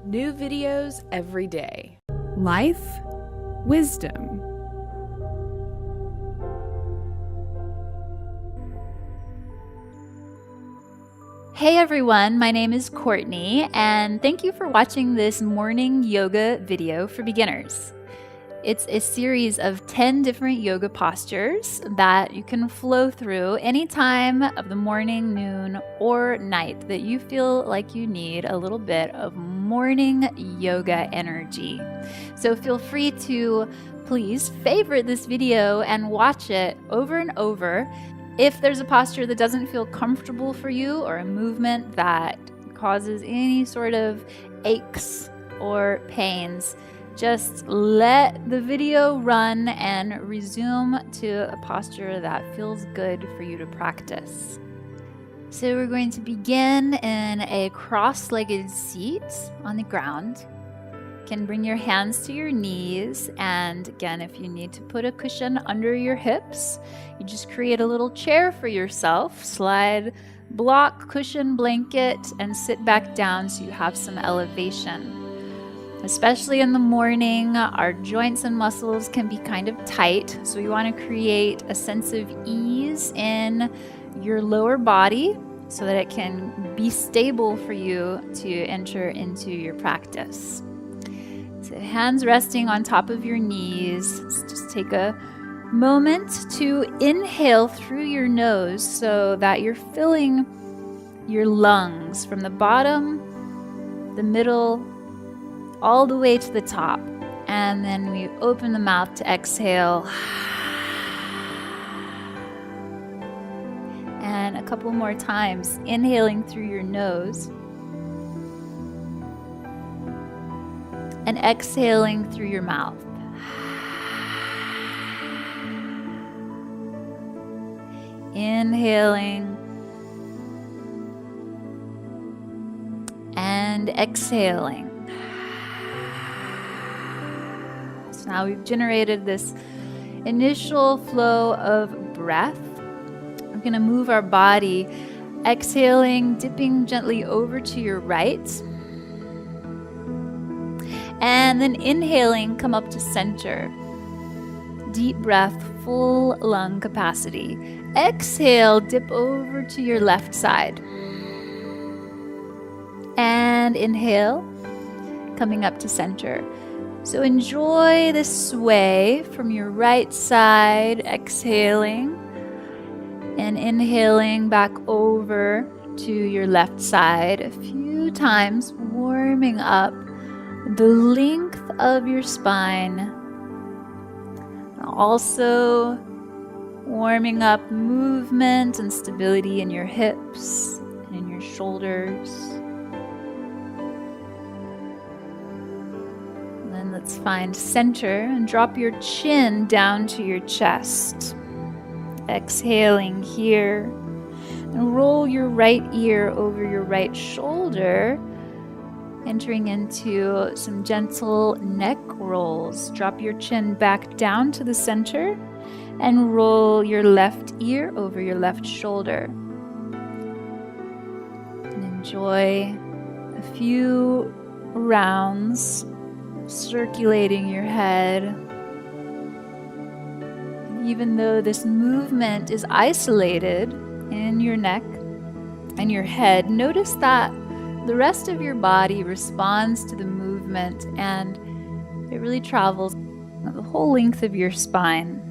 New videos every day. Life, wisdom. Hey everyone, my name is Courtney, and thank you for watching this morning yoga video for beginners. It's a series of 10 different yoga postures that you can flow through any time of the morning, noon, or night that you feel like you need a little bit of morning yoga energy. So feel free to please favorite this video and watch it over and over. If there's a posture that doesn't feel comfortable for you or a movement that causes any sort of aches or pains, just let the video run and resume to a posture that feels good for you to practice. So we're going to begin in a cross-legged seat on the ground. You can bring your hands to your knees, and again, if you need to put a cushion under your hips, you just create a little chair for yourself, slide block, cushion, blanket, and sit back down so you have some elevation. Especially in the morning, our joints and muscles can be kind of tight, so we want to create a sense of ease in your lower body so that it can be stable for you to enter into your practice. So hands resting on top of your knees. Just take a moment to inhale through your nose so that you're filling your lungs from the bottom, the middle, all the way to the top. And then we open the mouth to exhale. And a couple more times, inhaling through your nose and exhaling through your mouth. Inhaling and exhaling. So now we've generated this initial flow of breath. We're going to move our body, exhaling, dipping gently over to your right. And then inhaling, come up to center. Deep breath, full lung capacity. Exhale, dip over to your left side. And inhale, coming up to center. So enjoy this sway from your right side, exhaling, and inhaling back over to your left side a few times, warming up the length of your spine. Also warming up movement and stability in your hips and in your shoulders. And then let's find center and drop your chin down to your chest. Exhaling here. And roll your right ear over your right shoulder, entering into some gentle neck rolls. Drop your chin back down to the center and roll your left ear over your left shoulder. And enjoy a few rounds circulating your head. And even though this movement is isolated in your neck and your head, notice that the rest of your body responds to the movement, and it really travels the whole length of your spine.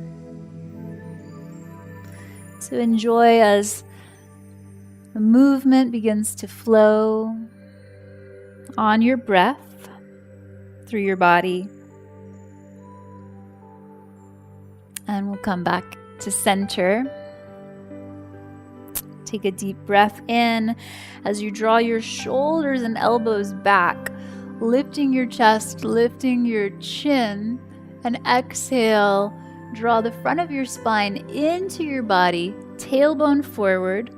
So enjoy as the movement begins to flow on your breath through your body. And we'll come back to center. Take a deep breath in as you draw your shoulders and elbows back, lifting your chest, lifting your chin, and exhale. Draw the front of your spine into your body, tailbone forward,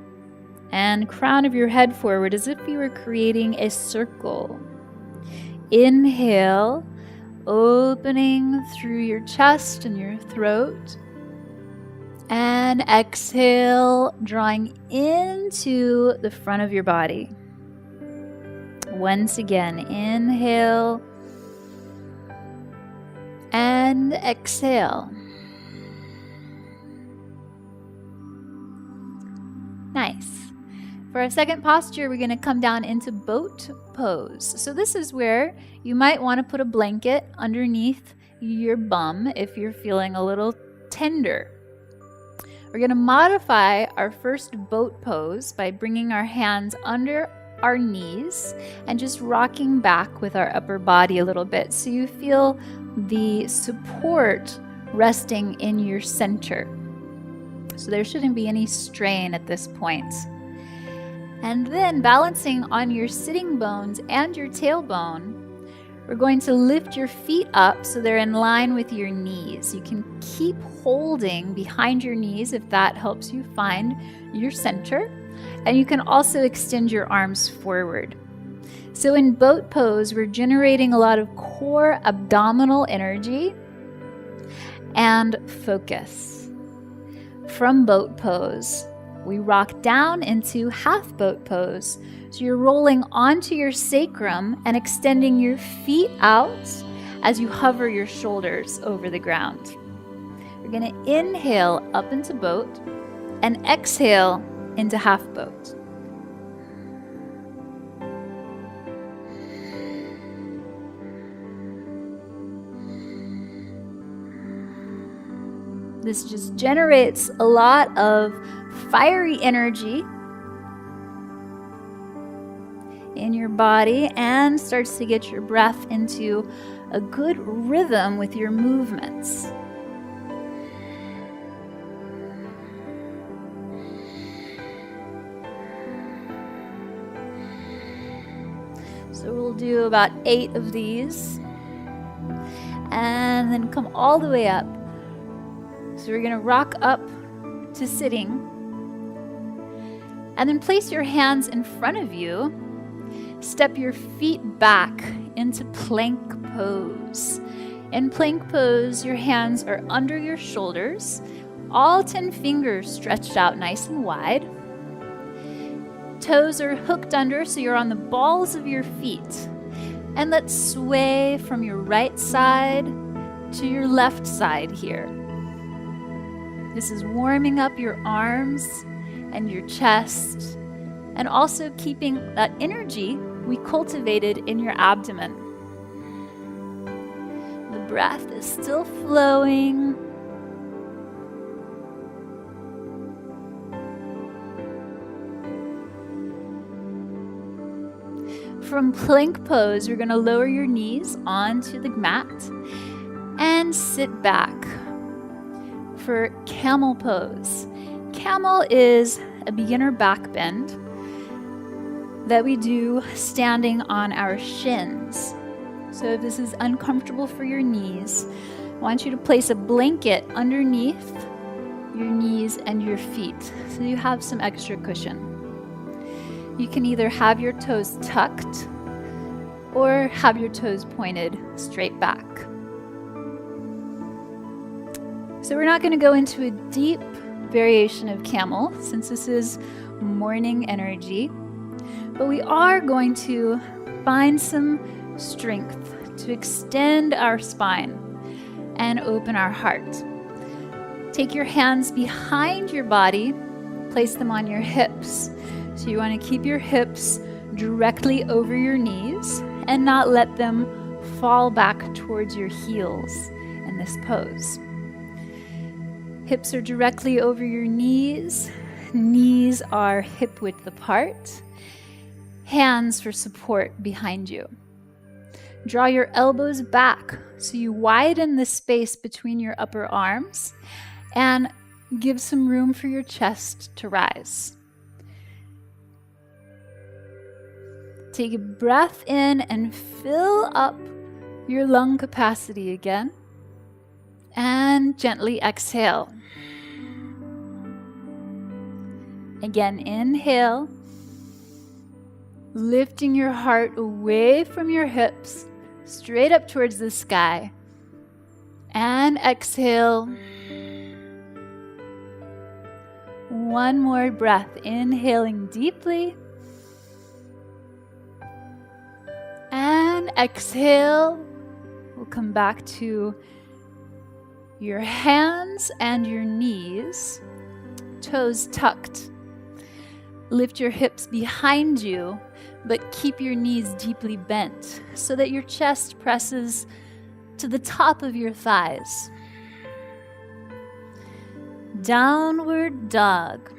and crown of your head forward as if you were creating a circle. Inhale, opening through your chest and your throat. And exhale, drawing into the front of your body. Once again, inhale and exhale. Nice. For our second posture, we're going to come down into boat pose. So this is where you might want to put a blanket underneath your bum if you're feeling a little tender. We're going to modify our first boat pose by bringing our hands under our knees and just rocking back with our upper body a little bit so you feel the support resting in your center. So there shouldn't be any strain at this point. And then balancing on your sitting bones and your tailbone, we're going to lift your feet up so they're in line with your knees. You can keep holding behind your knees if that helps you find your center. And you can also extend your arms forward. So in boat pose, we're generating a lot of core abdominal energy and focus. From boat pose, we rock down into half boat pose. So you're rolling onto your sacrum and extending your feet out as you hover your shoulders over the ground. We're going to inhale up into boat and exhale into half boat. This just generates a lot of fiery energy in your body and starts to get your breath into a good rhythm with your movements. So we'll do about 8 of these and then come all the way up. So we're going to rock up to sitting and then place your hands in front of you. Step your feet back into plank pose. In plank pose, your hands are under your shoulders, all 10 fingers stretched out nice and wide. Toes are hooked under, so you're on the balls of your feet. And let's sway from your right side to your left side here. This is warming up your arms and your chest, and also keeping that energy we cultivated in your abdomen. The breath is still flowing. From plank pose, you're going to lower your knees onto the mat and sit back for camel pose. Camel is a beginner back bend that we do standing on our shins. So if this is uncomfortable for your knees, I want you to place a blanket underneath your knees and your feet so you have some extra cushion. You can either have your toes tucked or have your toes pointed straight back. So we're not going to go into a deep variation of camel since this is morning energy, but we are going to find some strength to extend our spine and open our heart. Take your hands behind your body, place them on your hips. So you want to keep your hips directly over your knees and not let them fall back towards your heels in this pose. Hips are directly over your knees. Knees are hip width apart. Hands for support behind you. Draw your elbows back so you widen the space between your upper arms and give some room for your chest to rise. Take a breath in and fill up your lung capacity again. And gently exhale. Again, inhale. Lifting your heart away from your hips, straight up towards the sky. And exhale. One more breath, inhaling deeply. And exhale. We'll come back to your hands and your knees, toes tucked. Lift your hips behind you, but keep your knees deeply bent so that your chest presses to the top of your thighs. Downward dog.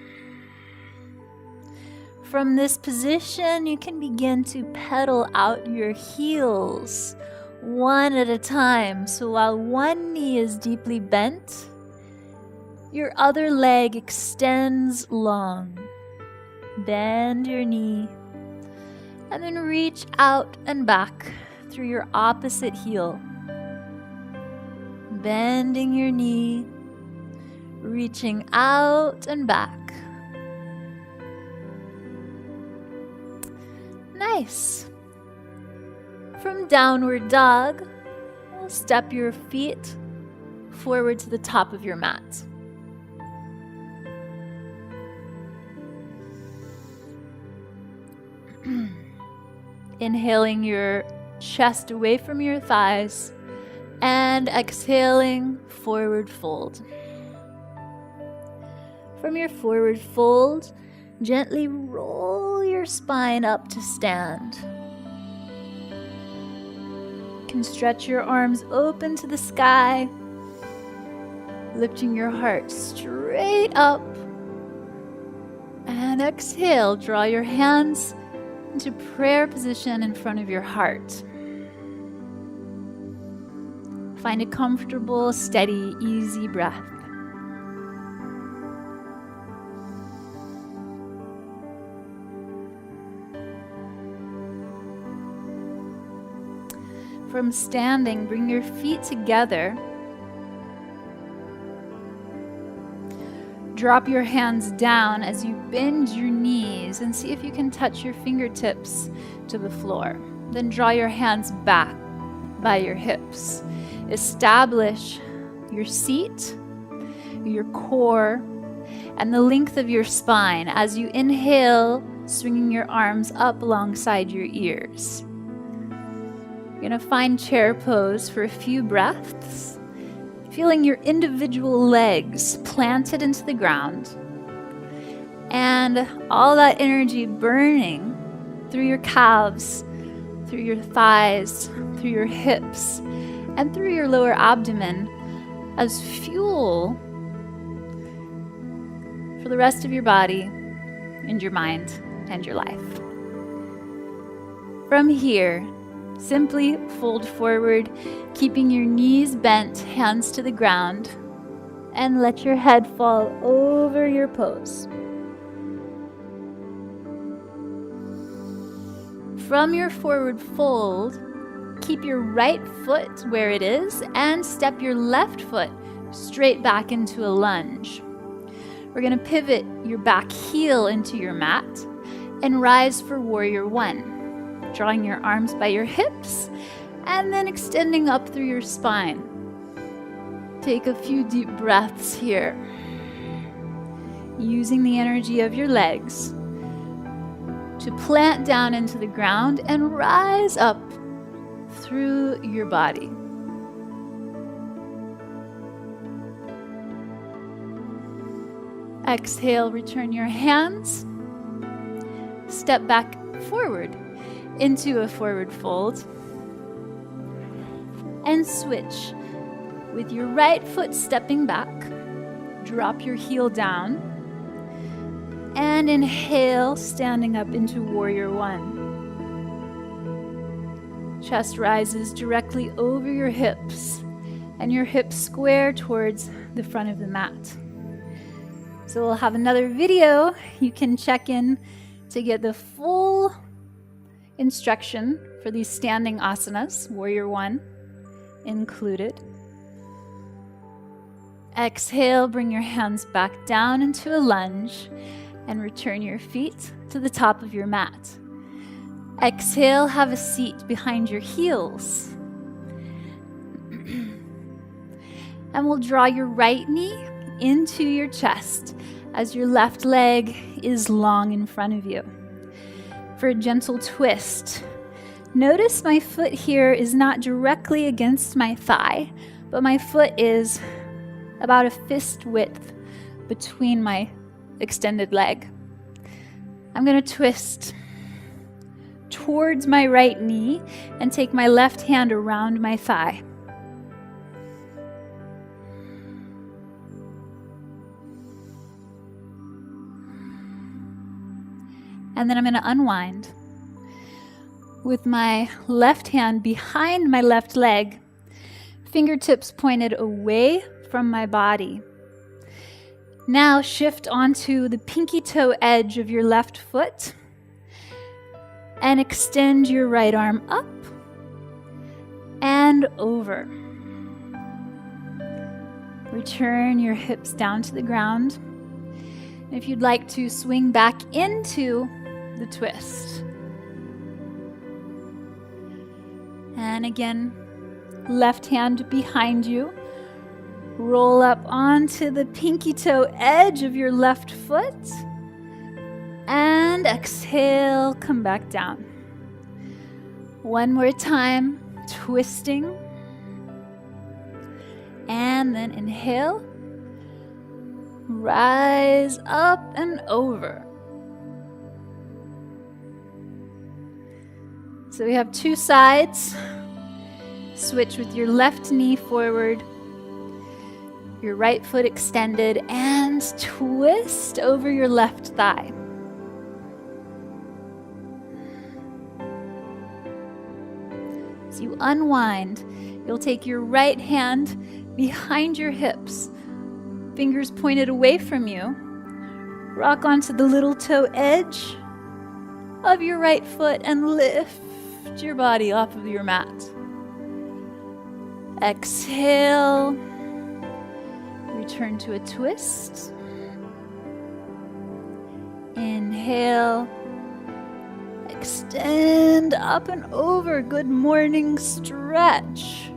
From this position, you can begin to pedal out your heels one at a time. So while one knee is deeply bent, your other leg extends long. Bend your knee and then reach out and back through your opposite heel. Bending your knee, reaching out and back. Nice. From downward dog, we'll step your feet forward to the top of your mat. Inhaling your chest away from your thighs and exhaling, forward fold. From your forward fold, gently roll your spine up to stand. You can stretch your arms open to the sky, lifting your heart straight up. And exhale, draw your hands into prayer position in front of your heart. Find a comfortable, steady, easy breath. From standing, bring your feet together. Drop your hands down as you bend your knees and see if you can touch your fingertips to the floor. Then draw your hands back by your hips. Establish your seat, your core, and the length of your spine as you inhale, swinging your arms up alongside your ears. You're going to find chair pose for a few breaths, feeling your individual legs planted into the ground and all that energy burning through your calves, through your thighs, through your hips, and through your lower abdomen as fuel for the rest of your body and your mind and your life. From here, simply fold forward, keeping your knees bent, hands to the ground, and let your head fall over your pose. From your forward fold, keep your right foot where it is and step your left foot straight back into a lunge. We're going to pivot your back heel into your mat and rise for Warrior One. Drawing your arms by your hips and then extending up through your spine. Take a few deep breaths here, using the energy of your legs to plant down into the ground and rise up through your body. Exhale, return your hands, step back forward into a forward fold, and switch with your right foot stepping back. Drop your heel down and inhale, standing up into Warrior One. Chest rises directly over your hips and your hips square towards the front of the mat. So we'll have another video you can check in to get the full instruction for these standing asanas, Warrior One included. Exhale, bring your hands back down into a lunge and return your feet to the top of your mat. Exhale, have a seat behind your heels. And we'll draw your right knee into your chest as your left leg is long in front of you. For a gentle twist, Notice my foot here is not directly against my thigh, but my foot is about a fist width between my extended leg. I'm going to twist towards my right knee and take my left hand around my thigh. And then I'm going to unwind with my left hand behind my left leg, fingertips pointed away from my body. Now shift onto the pinky toe edge of your left foot and extend your right arm up and over. Return your hips down to the ground. If you'd like to swing back into the twist. And again, left hand behind you. Roll up onto the pinky toe edge of your left foot. And exhale, come back down. One more time, twisting. And then inhale. Rise up and over. So we have two sides. Switch with your left knee forward, your right foot extended, and twist over your left thigh. As you unwind, you'll take your right hand behind your hips, fingers pointed away from you. Rock onto the little toe edge of your right foot and lift your body off of your mat. Exhale. Return to a twist. Inhale. Extend up and over. Good morning stretch.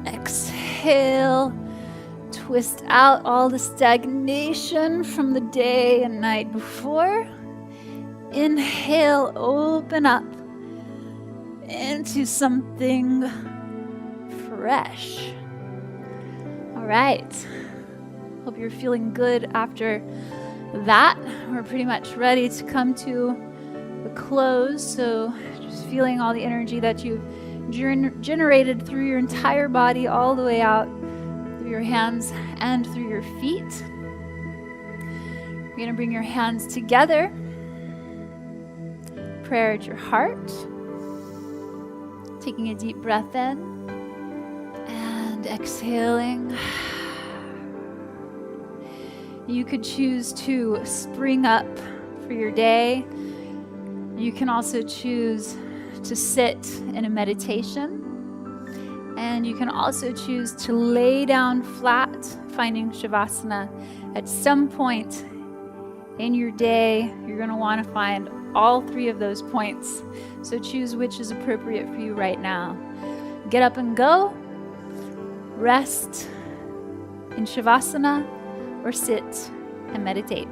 Exhale. Twist out all the stagnation from the day and night before. Inhale, open up into something fresh. All right. Hope you're feeling good after that. We're pretty much ready to come to the close. So just feeling all the energy that you've generated through your entire body, all the way out through your hands and through your feet. You're going to bring your hands together. Prayer at your heart. Taking a deep breath in and exhaling. You could choose to spring up for your day. You can also choose to sit in a meditation. And you can also choose to lay down flat, finding Shavasana. At some point in your day, you're going to want to find all three of those points. So choose which is appropriate for you right now. Get up and go. Rest in Shavasana or sit and meditate.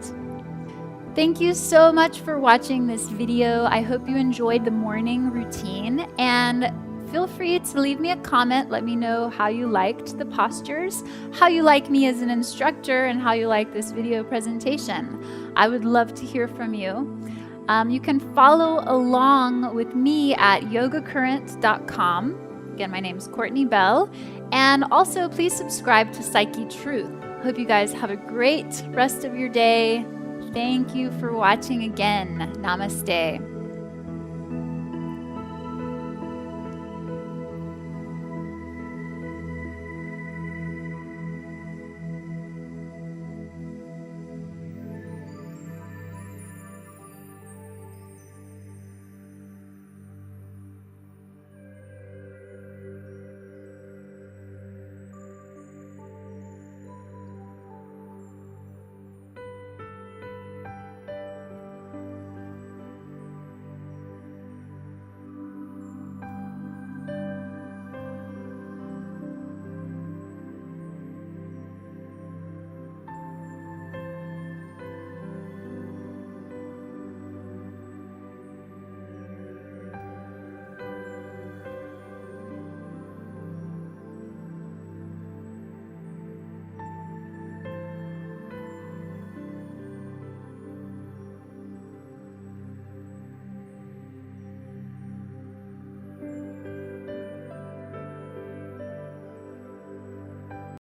Thank you so much for watching this video. I hope you enjoyed the morning routine, and feel free to leave me a comment. Let me know how you liked the postures, how you like me as an instructor, and how you like this video presentation. I would love to hear from you. You can follow along with me at yogacurrent.com. Again, my name is Courtney Bell. And also, please subscribe to Psyche Truth. Hope you guys have a great rest of your day. Thank you for watching again. Namaste.